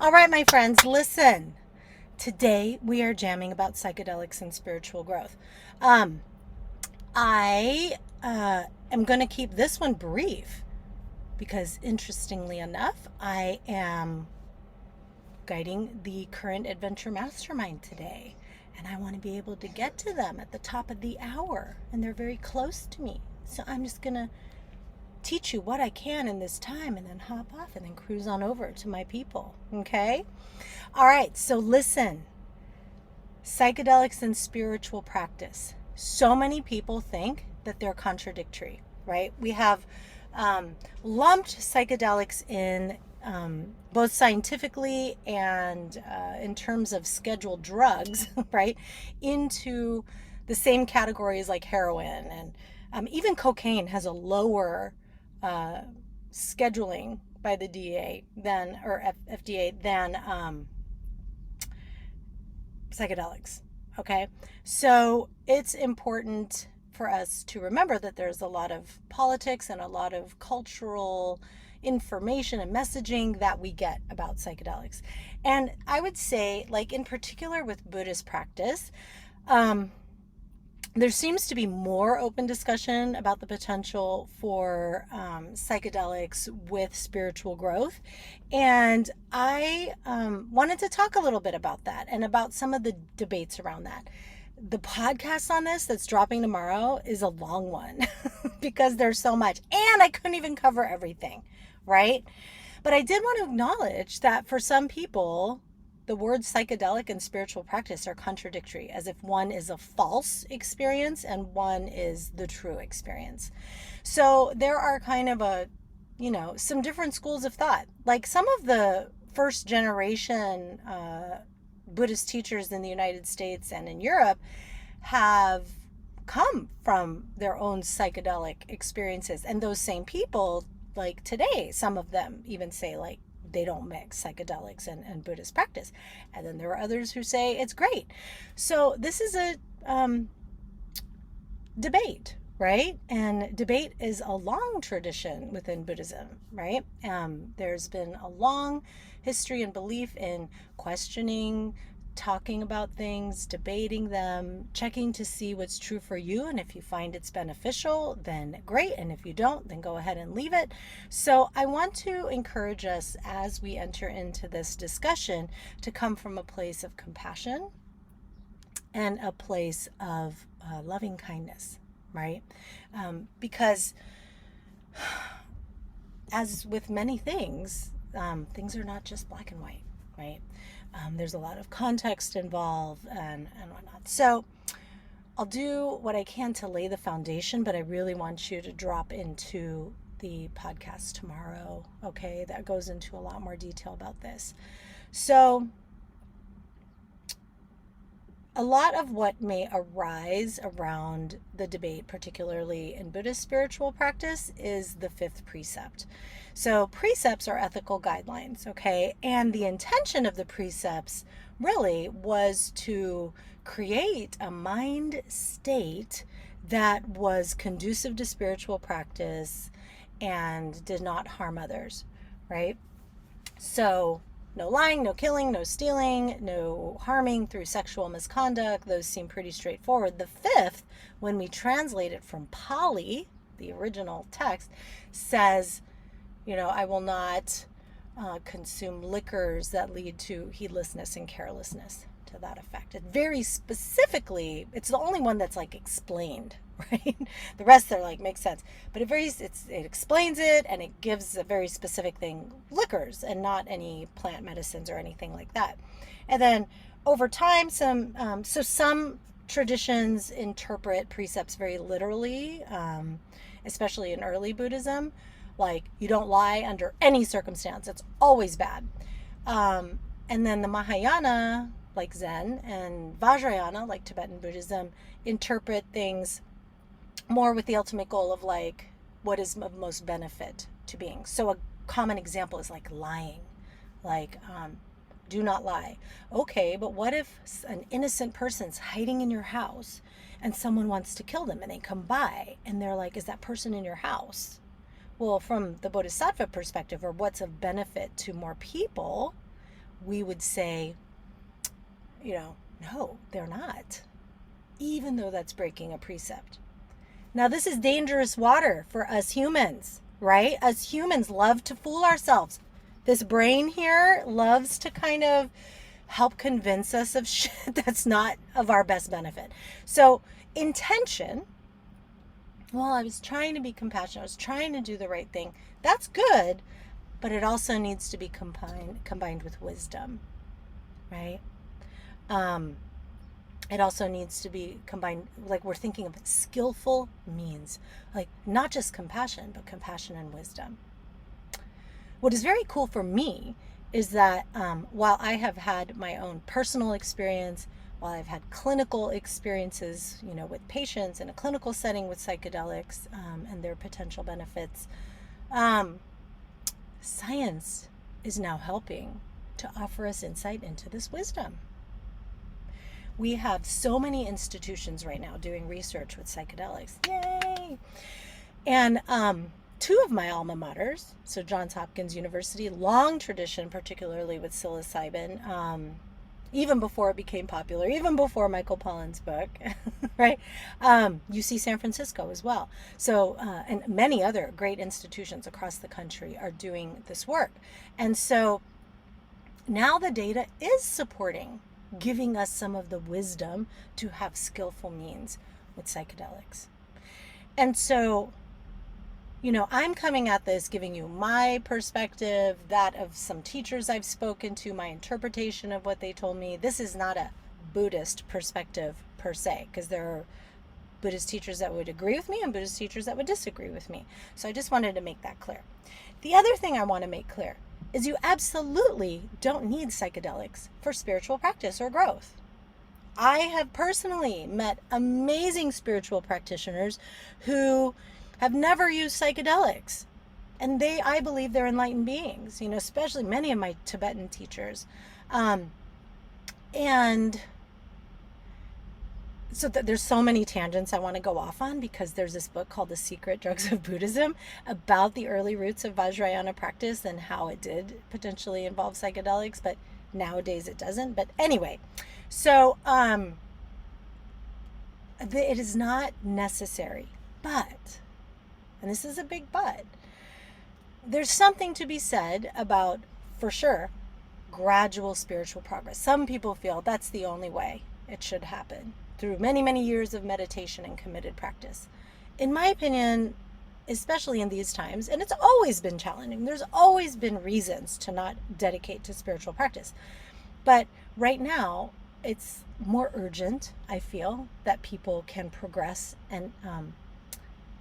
All right, my friends, listen. Today we are jamming about psychedelics and spiritual growth. Um, I am going to keep this one brief because, interestingly enough, I am guiding the current adventure mastermind today. And I want to be able to get to them at the top of the hour. And they're very close to me. So I'm just going to teach you what I can in this time and then hop off and then cruise on over to my people. Okay? All right, so listen, psychedelics and spiritual practice. So many people think that they're contradictory, right? We have lumped psychedelics in both scientifically and in terms of scheduled drugs, right, into the same categories like heroin and even cocaine has a lower uh, scheduling by the DA than or FDA than psychedelics. Okay. So it's important for us to remember that there's a lot of politics and a lot of cultural information and messaging that we get about psychedelics. And I would say, like in particular with Buddhist practice, um, there seems to be more open discussion about the potential for psychedelics with spiritual growth. And I wanted to talk a little bit about that and about some of the debates around that. The podcast on this that's dropping tomorrow is a long one because there's so much, and I couldn't even cover everything, right? But I did want to acknowledge that for some people, the words psychedelic and spiritual practice are contradictory, as if one is a false experience and one is the true experience. So there are kind of some different schools of thought. Like some of the first generation Buddhist teachers in the United States and in Europe have come from their own psychedelic experiences. And those same people, like today, some of them even say, like, they don't mix psychedelics and Buddhist practice. And then there are others who say it's great. So this is a debate, right? And debate is a long tradition within Buddhism, right? There's been a long history and belief in questioning, talking about things, debating them, checking to see what's true for you. And if you find it's beneficial, then great. And if you don't, then go ahead and leave it. So I want to encourage us as we enter into this discussion to come from a place of compassion and a place of loving kindness, right? Because as with many things, things are not just black and white, right? There's a lot of context involved and whatnot. So I'll do what I can to lay the foundation, but I really want you to drop into the podcast tomorrow, okay? That goes into a lot more detail about this. So a lot of what may arise around the debate, particularly in Buddhist spiritual practice, is the fifth precept. So, precepts are ethical guidelines, okay? And the intention of the precepts really was to create a mind state that was conducive to spiritual practice and did not harm others, right? So, no lying, no killing, no stealing, no harming through sexual misconduct. Those seem pretty straightforward. The fifth, when we translate it from Pali, the original text, says, I will not consume liquors that lead to heedlessness and carelessness, to that effect. It very specifically, it's the only one that's like explained, right? The rest are like makes sense, but it explains it and it gives a very specific thing, liquors, and not any plant medicines or anything like that. And then over time, some traditions interpret precepts very literally, especially in early Buddhism, like you don't lie under any circumstance. It's always bad. And then the Mahayana, like Zen, and Vajrayana, like Tibetan Buddhism, interpret things more with the ultimate goal of like what is of most benefit to beings. So a common example is like lying, like do not lie. Okay, but what if an innocent person's hiding in your house and someone wants to kill them and they come by and they're like, is that person in your house? Well, from the Bodhisattva perspective, or what's of benefit to more people, we would say, no, they're not, even though that's breaking a precept. Now, this is dangerous water for us humans, right? Us humans love to fool ourselves. This brain here loves to kind of help convince us of shit that's not of our best benefit. So, intention, well, I was trying to be compassionate, I was trying to do the right thing. That's good, but it also needs to be combined with wisdom, right? It also needs to be combined, like we're thinking of skillful means, like not just compassion, but compassion and wisdom. What is very cool for me is that while I have had my own personal experience, while I've had clinical experiences, with patients in a clinical setting with psychedelics and their potential benefits, science is now helping to offer us insight into this wisdom. We have so many institutions right now doing research with psychedelics. Yay! And two of my alma maters, so Johns Hopkins University, long tradition, particularly with psilocybin, even before it became popular, even before Michael Pollan's book, right? UC San Francisco as well. So, and many other great institutions across the country are doing this work. And so now the data is supporting giving us some of the wisdom to have skillful means with psychedelics. And so, I'm coming at this giving you my perspective, that of some teachers I've spoken to, my interpretation of what they told me. This is not a Buddhist perspective per se, because there are Buddhist teachers that would agree with me and Buddhist teachers that would disagree with me. So I just wanted to make that clear. The other thing I want to make clear is you absolutely don't need psychedelics for spiritual practice or growth. I have personally met amazing spiritual practitioners who have never used psychedelics. And I believe they're enlightened beings, especially many of my Tibetan teachers. And so there's so many tangents I want to go off on, because there's this book called The Secret Drugs of Buddhism about the early roots of Vajrayana practice and how it did potentially involve psychedelics, but nowadays it doesn't. But anyway, so it is not necessary, but, and this is a big but, there's something to be said about, for sure, gradual spiritual progress. Some people feel that's the only way it should happen, through many, many years of meditation and committed practice. In my opinion, especially in these times, and it's always been challenging, there's always been reasons to not dedicate to spiritual practice. But right now, it's more urgent, I feel, that people can progress and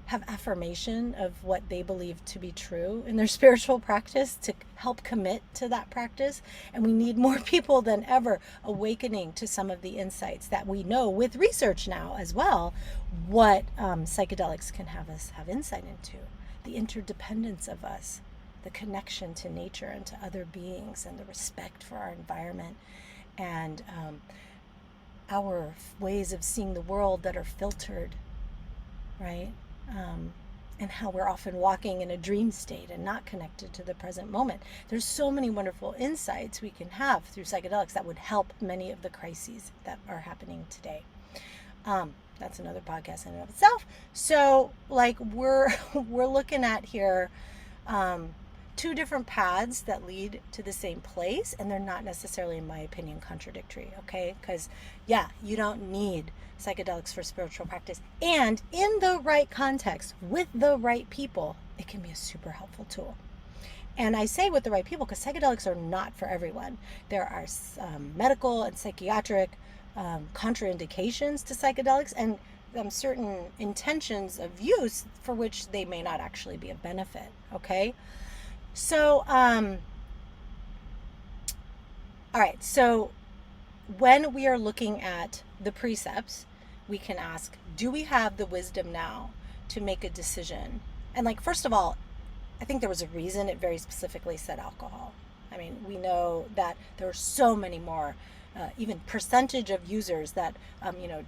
have affirmation of what they believe to be true in their spiritual practice to help commit to that practice. And we need more people than ever awakening to some of the insights that we know with research now as well, what psychedelics can have us have insight into. The interdependence of us, the connection to nature and to other beings, and the respect for our environment, and our ways of seeing the world that are filtered, right? And how we're often walking in a dream state and not connected to the present moment. There's so many wonderful insights we can have through psychedelics that would help many of the crises that are happening today. That's another podcast in and of itself. So, we're looking at here two different paths that lead to the same place, and they're not necessarily, in my opinion, contradictory, okay? Because, you don't need psychedelics for spiritual practice. And in the right context, with the right people, it can be a super helpful tool. And I say with the right people because psychedelics are not for everyone. There are medical and psychiatric contraindications to psychedelics, and certain intentions of use for which they may not actually be of benefit, okay? So, all right, so when we are looking at the precepts, we can ask, do we have the wisdom now to make a decision? And first of all, I think there was a reason it very specifically said alcohol. I mean, we know that there are so many more, even percentage of users that,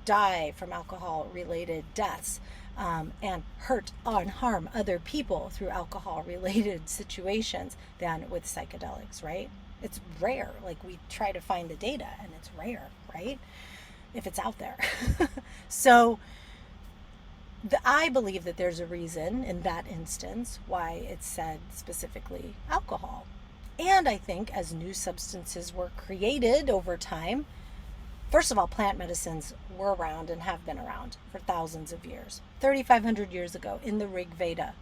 die from alcohol-related deaths. and hurt and harm other people through alcohol related situations than with psychedelics, right? It's rare. Like, we try to find the data and it's rare, right? If it's out there. So I believe that there's a reason in that instance why it's said specifically alcohol. And I think as new substances were created over time, first of all, plant medicines were around and have been around for thousands of years. 3,500 years ago in the Rig Veda,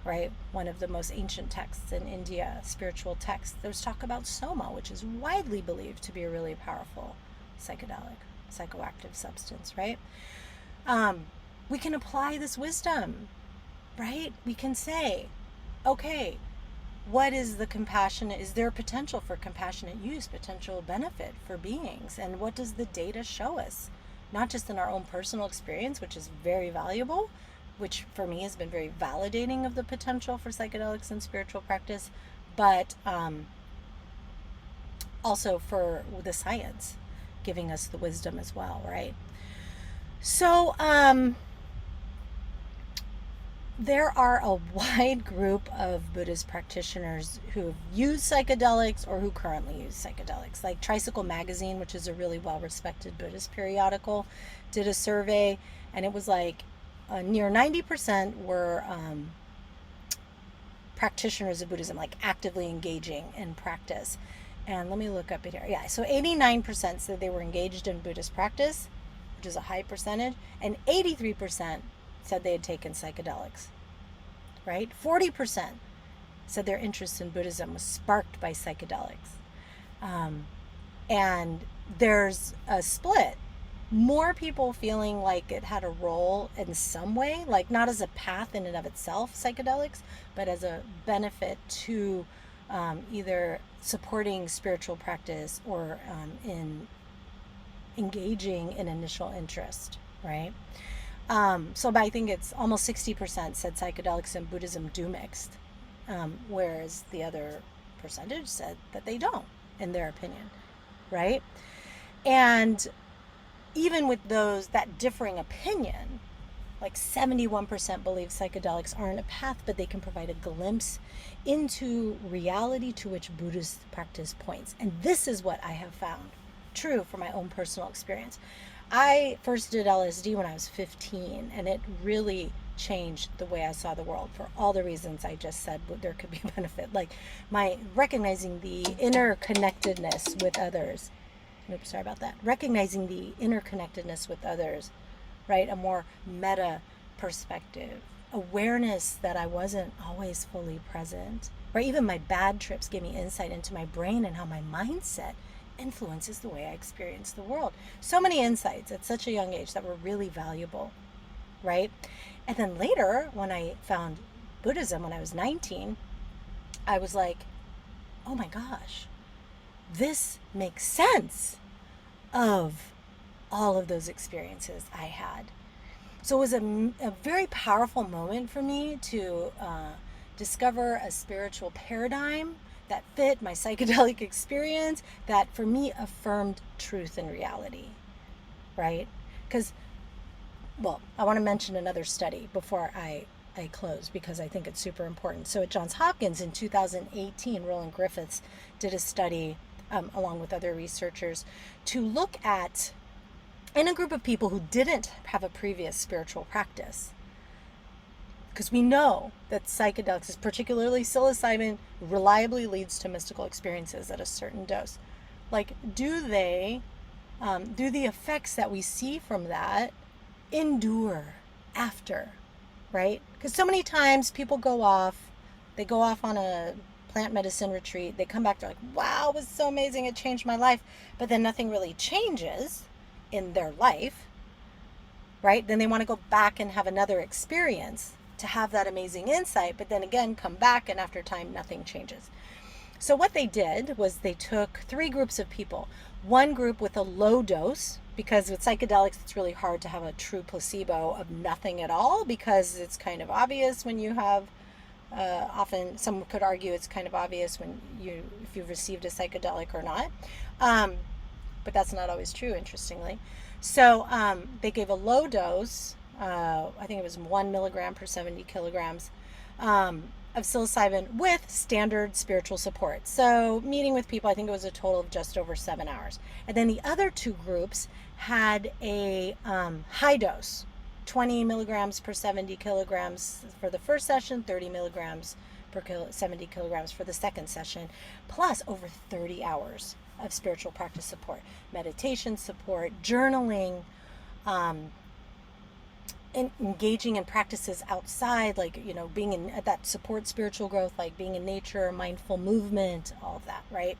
right? One of the most ancient texts in India, spiritual text. There's talk about soma, which is widely believed to be a really powerful psychedelic, psychoactive substance, right? We can apply this wisdom, right? We can say, okay, what is the compassionate, is there potential for compassionate use, potential benefit for beings? And what does the data show us? Not just in our own personal experience, which is very valuable, which for me has been very validating of the potential for psychedelics and spiritual practice, but also for the science giving us the wisdom as well, right? So there are a wide group of Buddhist practitioners who have used psychedelics or who currently use psychedelics. Like Tricycle Magazine, which is a really well-respected Buddhist periodical, did a survey, and it was like near 90% were practitioners of Buddhism, like actively engaging in practice. And let me look up it here. Yeah, so 89% said they were engaged in Buddhist practice, which is a high percentage, and 83% said they had taken psychedelics, right? 40% said their interest in Buddhism was sparked by psychedelics. And there's a split. More people feeling like it had a role in some way, like not as a path in and of itself, psychedelics, but as a benefit to either supporting spiritual practice or in engaging in initial interest, right? So I think it's almost 60% said psychedelics and Buddhism do mixed, whereas the other percentage said that they don't, in their opinion, right? And even with those, that differing opinion, like 71% believe psychedelics aren't a path, but they can provide a glimpse into reality to which Buddhist practice points. And this is what I have found true for my own personal experience. I first did LSD when I was 15, and it really changed the way I saw the world for all the reasons I just said there could be benefit. Like my recognizing the interconnectedness with others. Oops, sorry about that. Recognizing the interconnectedness with others, right? A more meta perspective. Awareness that I wasn't always fully present, right? Even my bad trips gave me insight into my brain and how my mindset influences the way I experience the world. So many insights at such a young age that were really valuable, right? And then later, when I found Buddhism when I was 19, I was like, oh my gosh, this makes sense of all of those experiences I had. So it was a very powerful moment for me to discover a spiritual paradigm that fit my psychedelic experience, that for me affirmed truth and reality, right? Because, well, I want to mention another study before I close, because I think it's super important. So at Johns Hopkins in 2018, Roland Griffiths did a study along with other researchers to look at, in a group of people who didn't have a previous spiritual practice, because we know that psychedelics, particularly psilocybin, reliably leads to mystical experiences at a certain dose. Like, do the effects that we see from that endure after, right? Because so many times people go off on a plant medicine retreat, they come back, they're like, wow, it was so amazing, it changed my life, but then nothing really changes in their life, right? Then they want to go back and have another experience to have that amazing insight, but then again come back, and after time nothing changes. So what they did was they took 3 groups of people. One group with a low dose, because with psychedelics it's really hard to have a true placebo of nothing at all, because it's kind of obvious when you have often some could argue it's kind of obvious when if you've received a psychedelic or not, but that's not always true, interestingly. So they gave a low dose I think it was 1 milligram per 70 kilograms of psilocybin with standard spiritual support. So meeting with people, I think it was a total of just over 7 hours. And then the other two groups had a high dose, 20 milligrams per 70 kilograms for the first session, 30 milligrams per 70 kilograms for the second session, plus over 30 hours of spiritual practice support, meditation support, journaling, engaging in practices outside, like, being in that support spiritual growth, like being in nature, mindful movement, all of that, right?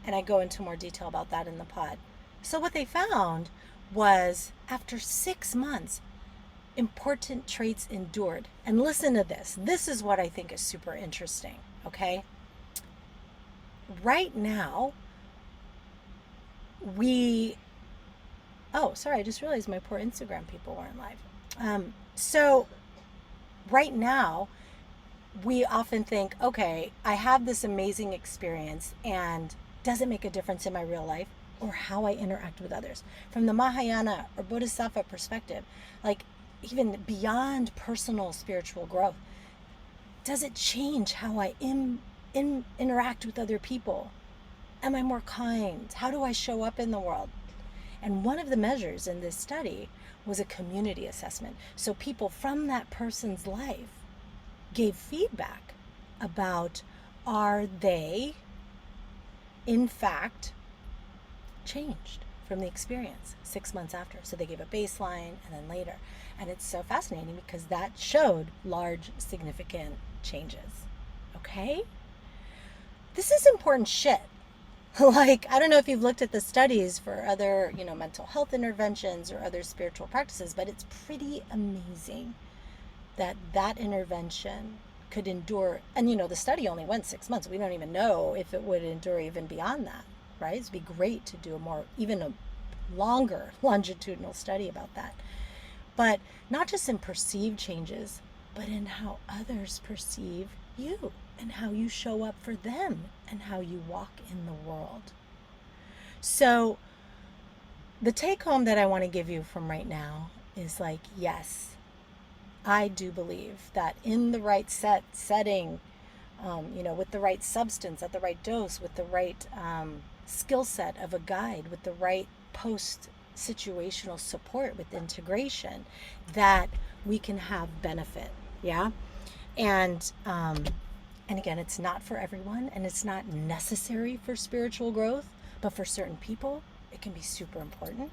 And I go into more detail about that in the pod. So what they found was after 6 months, important traits endured. And listen to this. This is what I think is super interesting, okay? Right now, I just realized my poor Instagram people weren't live. So right now, we often think, okay, I have this amazing experience, and does it make a difference in my real life or how I interact with others? From the Mahayana or Bodhisattva perspective, like even beyond personal spiritual growth, does it change how I interact with other people? Am I more kind? How do I show up in the world? And one of the measures in this study was a community assessment. So people from that person's life gave feedback about, are they in fact changed from the experience 6 months after? So they gave a baseline and then later. And it's so fascinating because that showed large, significant changes. Okay? This is important shit. Like, I don't know if you've looked at the studies for other, mental health interventions or other spiritual practices, but it's pretty amazing that that intervention could endure. And, the study only went 6 months. We don't even know if it would endure even beyond that, right? It'd be great to do even a longer longitudinal study about that. But not just in perceived changes, but in how others perceive you and how you show up for them and how you walk in the world. So the take home that I want to give you from right now is like, yes, I do believe that in the right setting, with the right substance at the right dose, with the right skill set of a guide, with the right post-situational support, with integration, that we can have benefit. Yeah. And again, it's not for everyone, and it's not necessary for spiritual growth, but for certain people, it can be super important,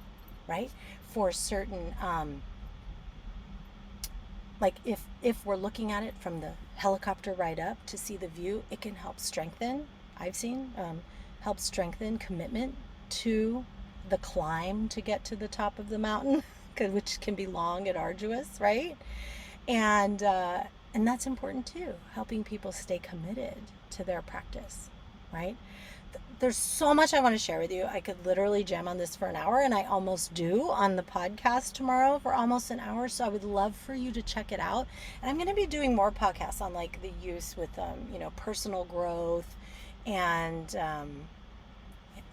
right? For certain, like if we're looking at it from the helicopter ride up to see the view, it can help strengthen, I've seen, help strengthen commitment to the climb to get to the top of the mountain, which can be long and arduous, right? And that's important too, helping people stay committed to their practice, right? There's so much I want to share with you. I could literally jam on this for an hour, and I almost do on the podcast tomorrow for almost an hour. So I would love for you to check it out. And I'm going to be doing more podcasts on like the use with, personal growth and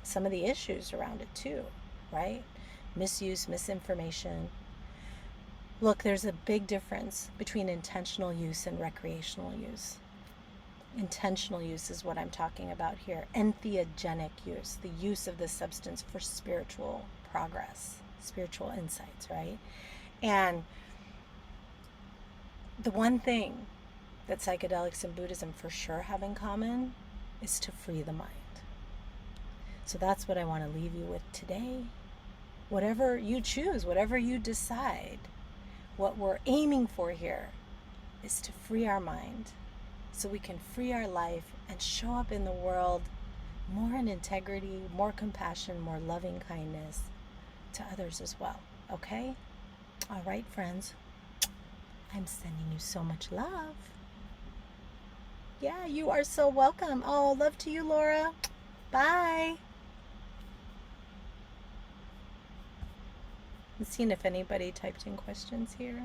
some of the issues around it too, right? Misuse, misinformation. Look, there's a big difference between intentional use and recreational use. Intentional use is what I'm talking about here. Entheogenic use, the use of the substance for spiritual progress, spiritual insights, right? And the one thing that psychedelics and Buddhism for sure have in common is to free the mind. So that's what I want to leave you with today. Whatever you choose, whatever you decide, what we're aiming for here is to free our mind so we can free our life and show up in the world more in integrity, more compassion, more loving kindness to others as well. Okay? All right, friends. I'm sending you so much love. Yeah, you are so welcome. Oh, love to you, Laura. Bye. I'm seeing if anybody typed in questions here.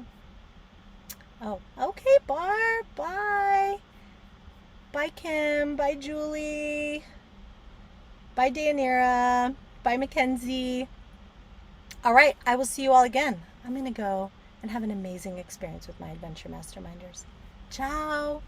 Oh, okay, Barb. Bye. Bye, Kim. Bye, Julie. Bye, Dayanira. Bye, Mackenzie. All right, I will see you all again. I'm going to go and have an amazing experience with my Adventure Masterminders. Ciao!